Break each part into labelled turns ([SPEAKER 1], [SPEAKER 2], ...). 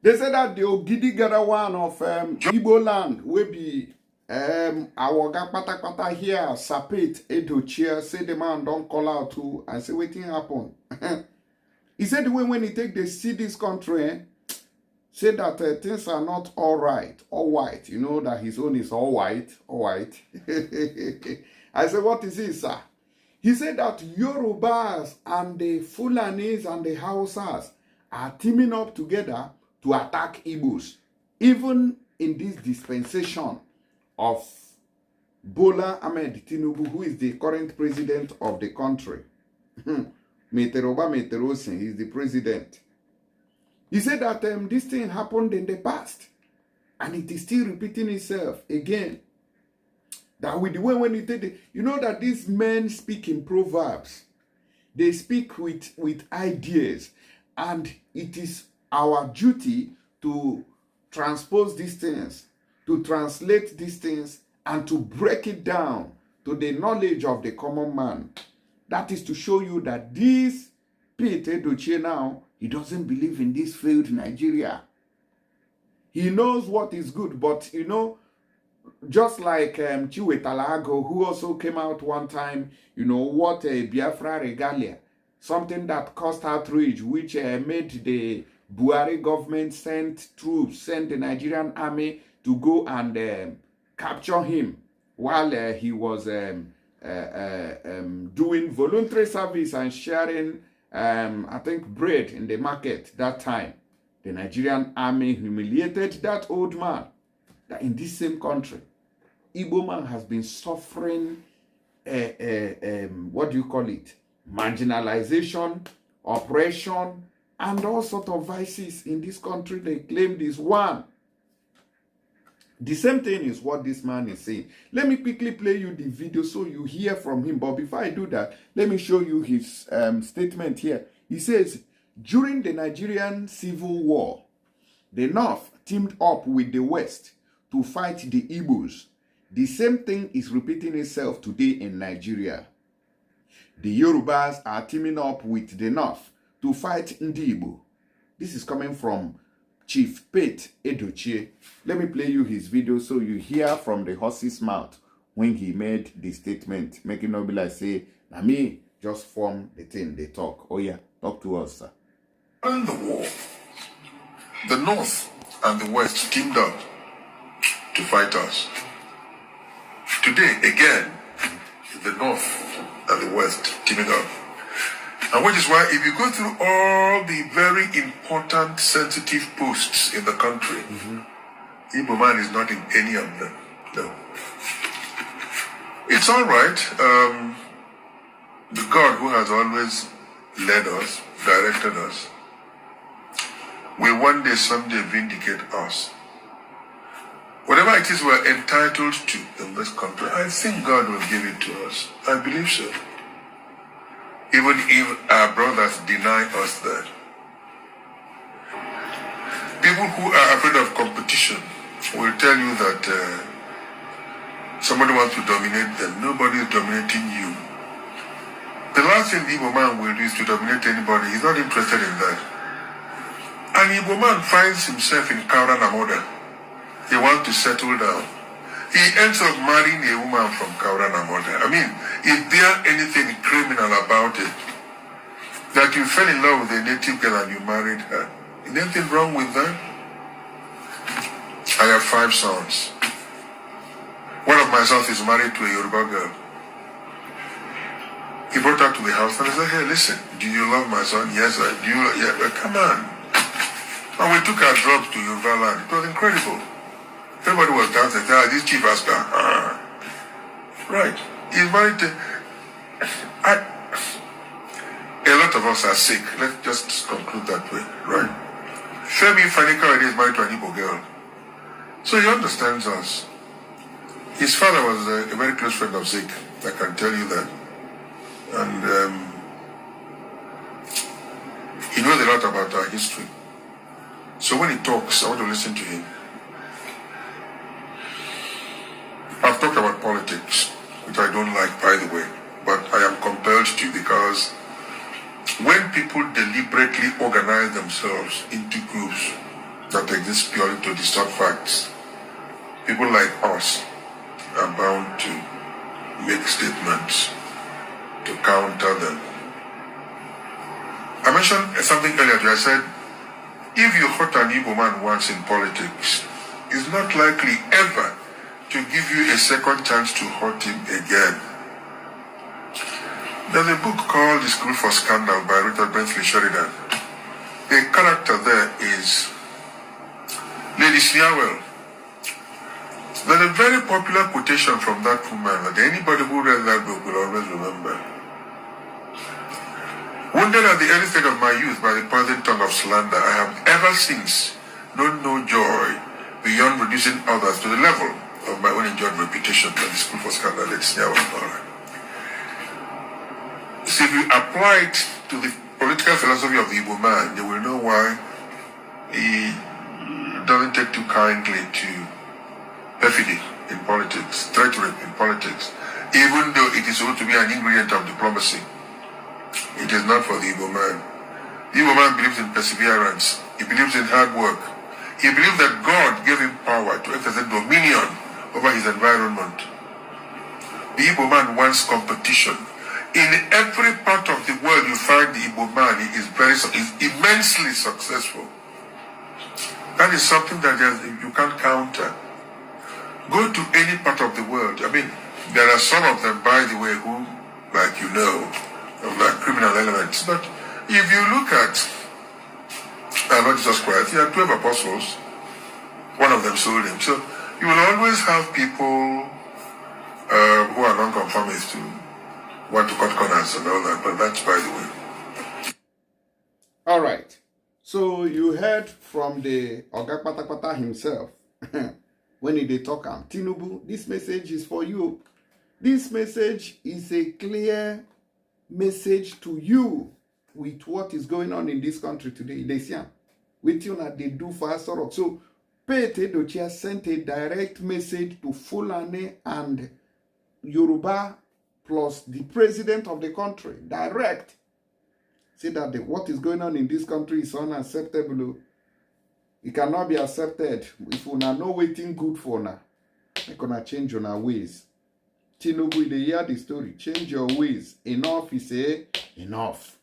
[SPEAKER 1] They say that the Ogidi Garawan of Igbo land will be our pata here, Sapit, Edochie, say the man don't call out too, and say waiting happen. He said the way when he take the see this country, say that things are not all right, all white. You know that his own is all white, all white. I said, what is it, sir? He said that Yorubas and the Fulanis and the Hausas are teaming up together to attack Igbos. Even in this dispensation of Bola Ahmed Tinubu, who is the current president of the country. Meteroba Meterosin, he's the president. He said that this thing happened in the past. And it is still repeating itself again. That with the way when you take the, you know that these men speak in proverbs. They speak with ideas. And it is our duty to transpose these things, to translate these things, and to break it down to the knowledge of the common man. That is to show you that this Peter Edochie now, he doesn't believe in this failed Nigeria. He knows what is good, but you know, just like Chiwe Talago, who also came out one time, you know, what a Biafra regalia, something that caused outrage, which made the Buhari government send the Nigerian army to go and capture him while he was doing voluntary service and sharing, I think, bread in the market that time. The Nigerian army humiliated that old man. That in this same country, Igbo man has been suffering, what do you call it? Marginalization, oppression, and all sorts of vices in this country. They claim this one. The same thing is what this man is saying. Let me quickly play you the video so you hear from him. But before I do that, let me show you his statement here. He says, during the Nigerian Civil War, the North teamed up with the West to fight the Igbos. The same thing is repeating itself today in Nigeria. The Yorubas are teaming up with the North to fight Igbo. This is coming from Chief Pete Edochie. Let me play you his video so you hear from the horse's mouth when he made the statement, making no be like say, na me just form the thing they talk. Oh yeah, talk to us, sir.
[SPEAKER 2] In the war, the North and the West teamed up to fight us. Today, again, the North and the West teaming up. And which is why if you go through all the very important, sensitive posts in the country, Igbo man is not in any of them. No. It's all right. The God who has always led us, directed us, will one day, someday vindicate us. Whatever it is we're entitled to in this country, I think God will give it to us. I believe so. Even if our brothers deny us that. People who are afraid of competition will tell you that somebody wants to dominate them. Nobody is dominating you. The last thing the Igbo man will do is to dominate anybody. He's not interested in that. An Igbo man finds himself in Kaura Namoda. He wants to settle down. He ends up marrying a woman from Kaura Namoda. I mean, is there anything criminal about it? That you fell in love with a native girl and you married her. Is there anything wrong with that? I have 5 sons. One of my sons is married to a Yoruba girl. He brought her to the house and I said, hey, listen, do you love my son? Yes, I do. Yeah, well, come on. And we took our drugs to Yoruba land. It was incredible. Everybody was dancing. This chief asker. Right. He's married to... A lot of us are sick. Let's just conclude that way. Right. Femi Fanika is married to an Igbo girl. So he understands us. His father was a very close friend of Zik. I can tell you that. And he knows a lot about our history. So when he talks, I want to listen to him. I've talked about politics, which I don't like, by the way, but I am compelled to because when people deliberately organize themselves into groups that exists purely to distort facts. People like us are bound to make statements to counter them. I mentioned something earlier. I said, if you hurt an Igbo man once in politics, it's not likely ever to give you a second chance to hurt him again. There's a book called The School for Scandal by Richard Bentley Sheridan. The character there is Lady Sniawell. There's a very popular quotation from that woman that anybody who read that book will always remember. Wounded at the early stage of my youth by the poison tongue of slander, I have ever since known no joy beyond reducing others to the level of my own enjoyed reputation by the School for Scandal. Let's see how so if you apply it to the political philosophy of the Igbo man, you will know why he doesn't take too kindly to perfidy in politics, treachery in politics, even though it is supposed to be an ingredient of diplomacy. It is not for the Igbo man. The Igbo man believes in perseverance. He believes in hard work. He believes that God gave him power to exercise dominion over his environment. The Igbo man wants competition. In every part of the world you find the Igbo man is immensely successful. That is something that you can't counter. Go to any part of the world. I mean, there are some of them, by the way, who, like you know, like criminal elements. But if you look at Lord Jesus Christ, he had 12 apostles. One of them sold him. So you will always have people who are non-conformists who want to cut corners and all that, but that's by the way.
[SPEAKER 1] All right. So you heard from the Oga Patakpata himself when he did talk. Tinubu, this message is for you. This message is a clear message to you with what is going on in this country today. They see with you that they do for us. So Edochie sent a direct message to Fulani and Yoruba plus the president of the country. Direct. Say that what is going on in this country is unacceptable. It cannot be accepted. If we are not waiting good for now, we're going to change on our ways. Tinubu, they hear the story. Change your ways. Enough, he say, enough.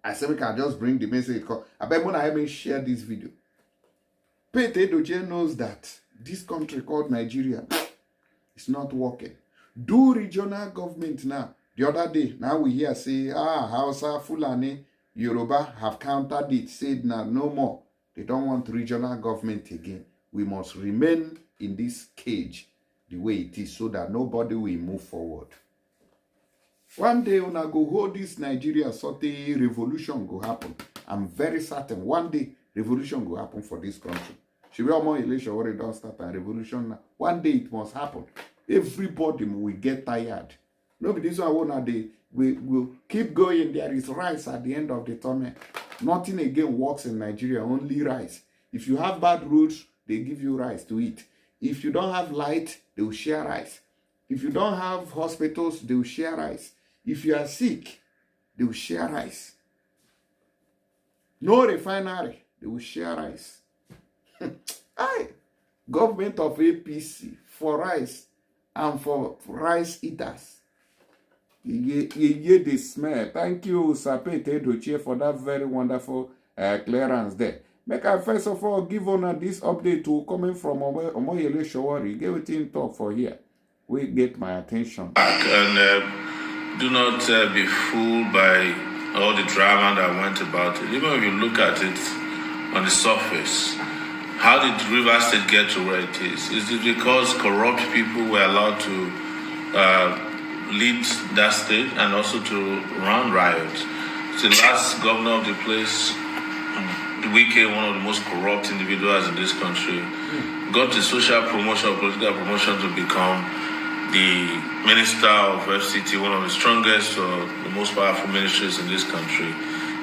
[SPEAKER 1] I said we can just bring the message. I bet when I haven't shared this video. Edochie knows that this country called Nigeria is not working. Do regional government now. The other day, now we hear say, Hausa, Fulani, Yoruba have countered it, said now no more. They don't want regional government again. We must remain in this cage the way it is so that nobody will move forward. One day, when I go hold this Nigeria, sort of revolution go happen. I'm very certain one day, revolution will happen for this country. Should we all more election where it don't start a revolution now? One day it must happen. Everybody will get tired. Nobody this one we will keep going. There is rice at the end of the tunnel. Nothing again works in Nigeria, only rice. If you have bad roads, they give you rice to eat. If you don't have light, they will share rice. If you don't have hospitals, they will share rice. If you are sick, they will share rice. No refinery, they will share rice. Aye. Government of APC for rice and for rice eaters. You hear the smell. Thank you, Edochie, for that very wonderful clearance there. Make I first of all give on this update to coming from Omoyele Shawari. Get it in talk for here. We get my attention.
[SPEAKER 3] And do not be fooled by all the drama that went about it. Even if you look at it on the surface, how did Rivers State get to where it is? Is it because corrupt people were allowed to lead that state and also to run riots? The last governor of the place, Wike, one of the most corrupt individuals in this country, got the social promotion, political promotion to become the minister of FCT, one of the strongest or the most powerful ministries in this country.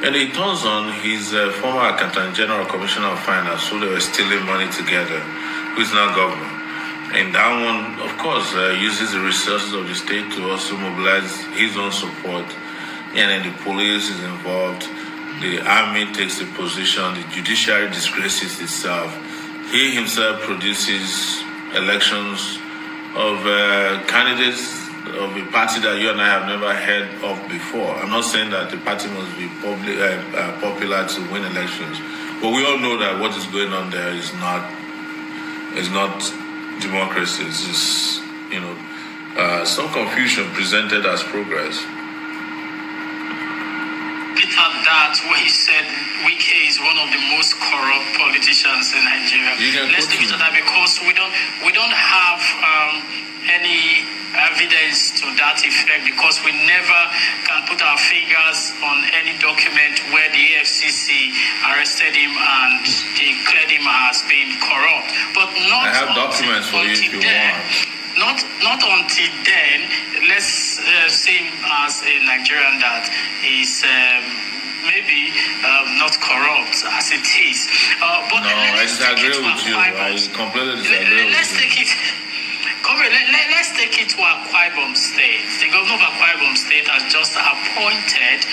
[SPEAKER 3] And he turns on his former Accountant General Commissioner of Finance, who they were stealing money together, who is now governor. And that one, of course, uses the resources of the state to also mobilize his own support. And then the police is involved. The army takes the position, the judiciary disgraces itself. He himself produces elections of candidates of a party that you and I have never heard of before. I'm not saying that the party must be popular to win elections, but we all know that what is going on there is not democracy. It's just, some confusion presented as progress.
[SPEAKER 4] Peter, that what he said, Wike is one of the most corrupt politicians in Nigeria. Let's take it to that because we don't have any evidence to that effect because we never can put our fingers on any document where the AFCC arrested him and declared him as being corrupt. But not
[SPEAKER 3] I have documents for you if you want.
[SPEAKER 4] Not until then, let's see him as a Nigerian that is maybe not corrupt as it is. But
[SPEAKER 3] no, I disagree with you. I completely disagree with you.
[SPEAKER 4] Let's take it to Akwa Ibom State. The governor of Akwa Ibom State has just appointed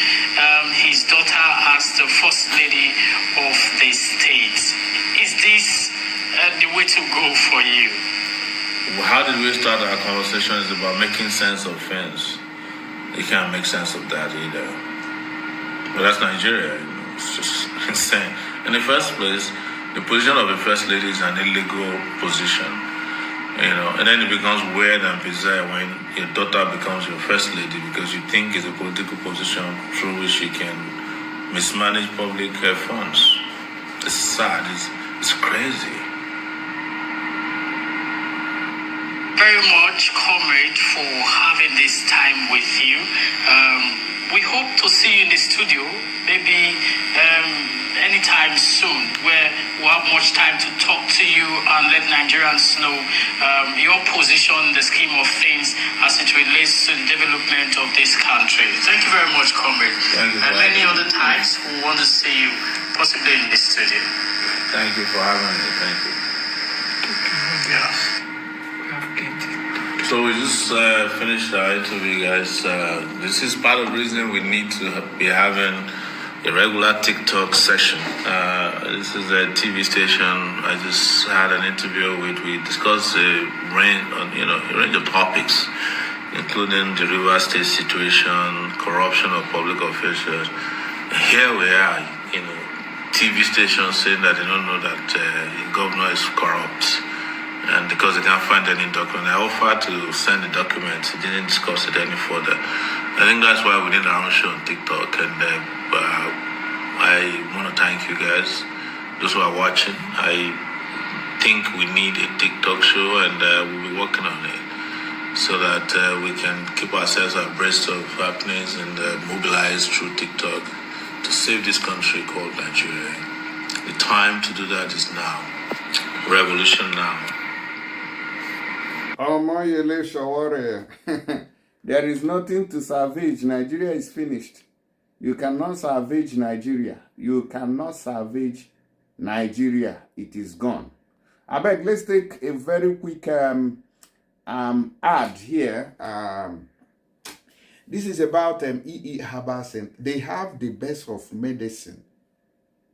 [SPEAKER 4] his daughter as the first lady of the state. Is this the way to go for you?
[SPEAKER 3] How did we start our conversation? It's about making sense of things. You can't make sense of that either. But that's Nigeria. It's just insane. In the first place, the position of a first lady is an illegal position. And then it becomes weird and bizarre when your daughter becomes your first lady because you think it's a political position through which you can mismanage public funds. It's sad. It's crazy.
[SPEAKER 4] Very much, comrade, for having this time with you. We hope to see you in the studio, maybe anytime soon, where we'll have much time to talk to you and let Nigerians know your position in the scheme of things as it relates to the development of this country. Thank you very much, comrade.
[SPEAKER 3] Thank you.
[SPEAKER 4] And many other times we want to see you, possibly in the studio.
[SPEAKER 3] Thank you for having me. Thank you.
[SPEAKER 4] Yes.
[SPEAKER 3] So we just finished our interview, guys. This is part of the reason we need to be having a regular TikTok session. This is a TV station I just had an interview with. We discussed a range of topics, including the River State situation, corruption of public officials. Here we are, TV stations saying that they don't know that the governor is corrupt. And because they can't find any document, I offered to send the documents. He didn't discuss it any further. I think that's why we did our own show on TikTok. And I want to thank you guys, those who are watching. I think we need a TikTok show, and we'll be working on it so that we can keep ourselves abreast of happenings and mobilize through TikTok to save this country called Nigeria. The time to do that is now. Revolution now.
[SPEAKER 1] There is nothing to salvage. Nigeria is finished. You cannot salvage Nigeria. You cannot salvage Nigeria. It is gone. I beg, let's take a very quick ad here. This is about Herbals, and they have the best of medicine.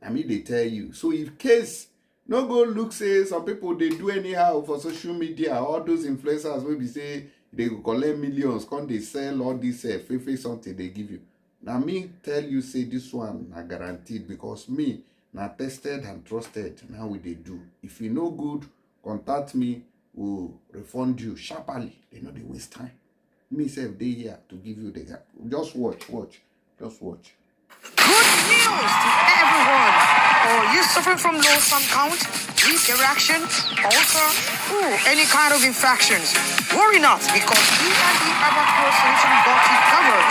[SPEAKER 1] I mean, they tell you. So if case no go look, say some people they do anyhow for social media, all those influencers will be say they go collect millions, come they sell all this fake something they give you. Now me tell you say this one are guaranteed because me now tested and trusted. Now we they do. If you know good, contact me, will refund you sharply. They know they waste time. Me say they here to give you the gap. Just watch. Just watch.
[SPEAKER 5] Good news to everyone. Are you suffering from low sperm count, weak erection, ulcer, or any kind of infections? Worry not, because E&E Herbal Cure Solution got you covered.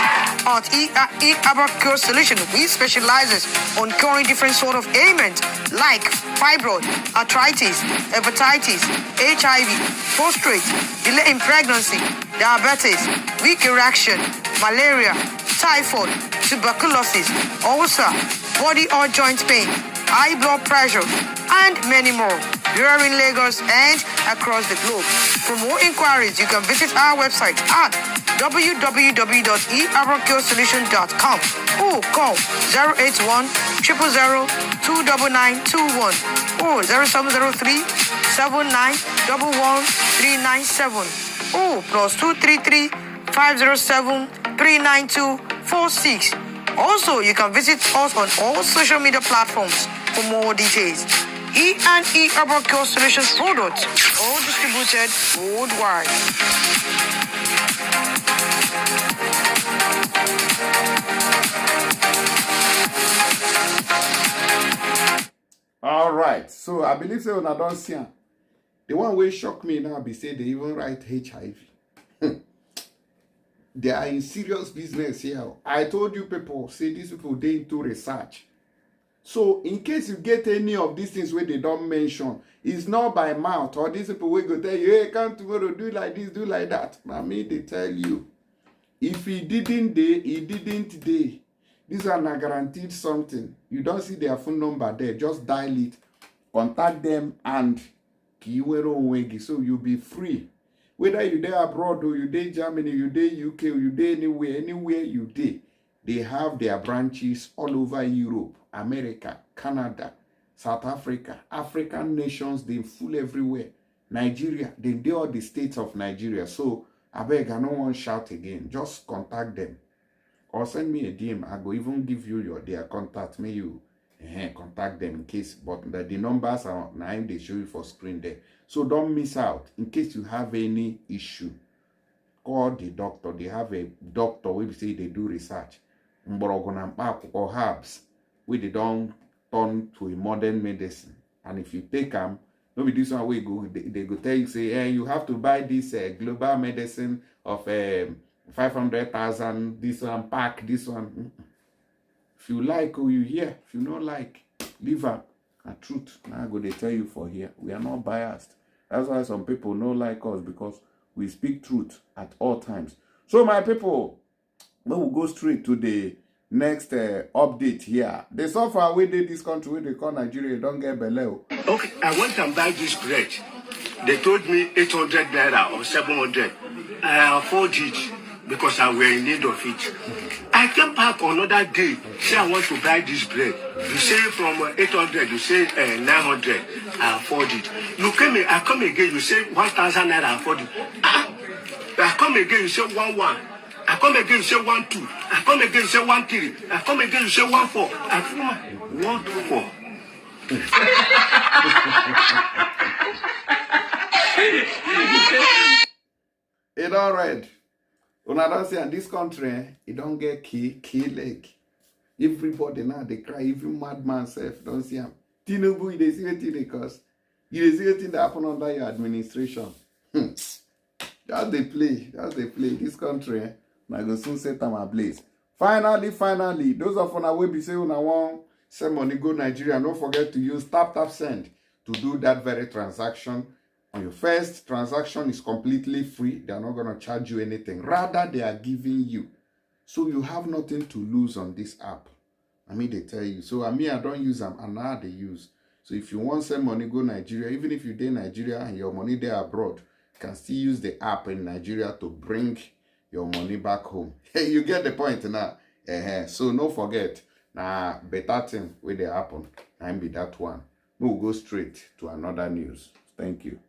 [SPEAKER 5] At E&E Herbal Cure Solution, we specialize on curing different sort of ailments like fibroid, arthritis, hepatitis, HIV, prostate, delay in pregnancy, diabetes, weak erection, malaria, typhoid, tuberculosis, ulcer, body or joint pain, high blood pressure, and many more. We are in Lagos and across the globe. For more inquiries, you can visit our website at www.earocchiossolution.com or call 081 000 29921 or 0703 7911 or +233 507 39246. Also, you can visit us on all social media platforms for more details. E&E Herbal Cure Solutions products, all distributed worldwide.
[SPEAKER 1] All right, so I believe so. When I don't see am, the one way shock me now be say they even write HIV. They are in serious business here. I told you people, say these people they into research. So in case you get any of these things where they don't mention, it's not by mouth or these people will go tell you, hey, come tomorrow, do like this, do like that. I mean, they tell you. If he didn't day, he didn't day. These are not guaranteed something. You don't see their phone number there. Just dial it, contact them, and so you'll be free. Whether you there abroad or you there Germany, you there UK, or you there anywhere you there, they have their branches all over Europe, America, Canada, South Africa, African nations, they full everywhere. Nigeria, they do all the states of Nigeria. So I beg, I don't want to shout again. Just contact them. Or send me a DM. I go even give you their contact. May you contact them in case. But the numbers are 9, they show you for screen there. So don't miss out. In case you have any issue, call the doctor. They have a doctor where say they do research. Or herbs where they don't turn to a modern medicine. And if you take them, maybe this one way go, they go tell you, say, hey, you have to buy this global medicine of 500,000, this one pack, this one. If you like, or you hear. If you don't like, leave her. A truth. Now I go they tell you for here. We are not biased. That's why some people don't like us, because we speak truth at all times. So my people, we will go straight to the next update here. They suffer with this country where they call Nigeria, don't get below.
[SPEAKER 6] Okay, I went and buy this bread. They told me 800 naira or 700. I afford it because I were in need of it. I came back another day, say I want to buy this bread. You say from 800, you say 900, I afford it. I come again, you say 1,000 naira, I afford it. I come again, you say 1,1. I come again, you say 1,2. I come again, you say 1,3. I come again, you say 1,4. I come 1,4.
[SPEAKER 1] It all right. When I don't say in this country, it don't get key leg. Everybody now they cry, even madman self don't see him. Tinubu, they see what they cause. You see what that happen under your administration. That's the play. That's the play. This country, I go soon set them ablaze. Finally, those of you will be saying I want send money go Nigeria. Don't forget to use tap send to do that very transaction. On your first transaction is completely free. They are not going to charge you anything. Rather, they are giving you. So you have nothing to lose on this app. I mean, they tell you. So I don't use them, and now they use. So if you want to send money go Nigeria, even if you're in Nigeria and your money there abroad, you can still use the app in Nigeria to bring your money back home. Hey, you get the point now. So no forget. Now, better thing where they happen. And be that one. We'll go straight to another news. Thank you.